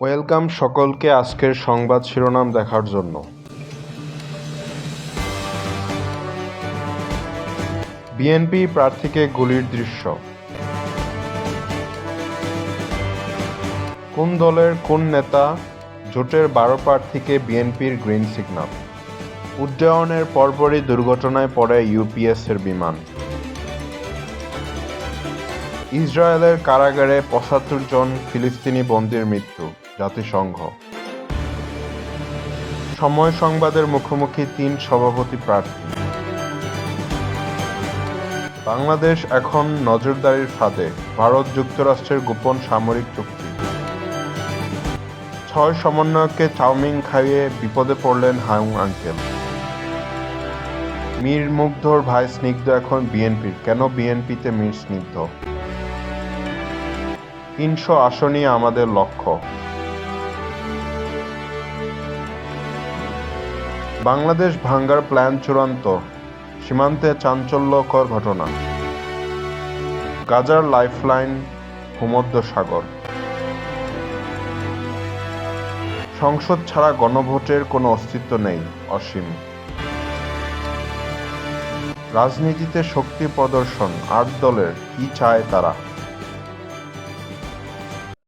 Welcome সকলকে আজকের সংবাদ শিরোনাম দেখার জন্য। বিএনপি প্রার্থীকে গুলির দৃশ্য। কোন দলের কোন নেতা? জোটের ১২ প্রার্থীকে বিএনপির গ্রিন সিগন্যাল। উড্ডয়নের পরপরই দুর্ঘটনায় পড়ে ইউপিএসের বিমান। ইসরায়েলের কারাগারে ৭৫ জন ফিলিস্তিনি বন্দীর মৃত্যু, জাতিসংঘ। সময় সংবাদের মুখোমুখি ৩ সভাপতি প্রার্থী। বাংলাদেশ এখন নজরদারির ফাঁদে, ভারত যুক্তরাষ্ট্রের গোপন সামরিক চুক্তি। ৬ সমন্বয়ককে চাউমিন খাইয়ে বিপদে পড়লেন হায়ুং আঙ্কেল। মীর মুগ্ধর ভাই স্নিগ্ধ এখন বিএনপির, কেন বিএনপিতে মীর স্নিগ্ধ? ৩০০ আসনই আমাদের লক্ষ্য। বাংলাদেশ ভাঙ্গার প্ল্যান চূড়ান্ত, সীমান্তে চাঞ্চল্যকর ঘটনা। গাজার লাইফলাইন ভূমধ্যসাগর। সংসদ ছাড়া গণভোটের কোনো অস্তিত্ব নেই, অসীম। রাজনীতিতে শক্তি প্রদর্শন ৮ দলের, কি চায় তারা?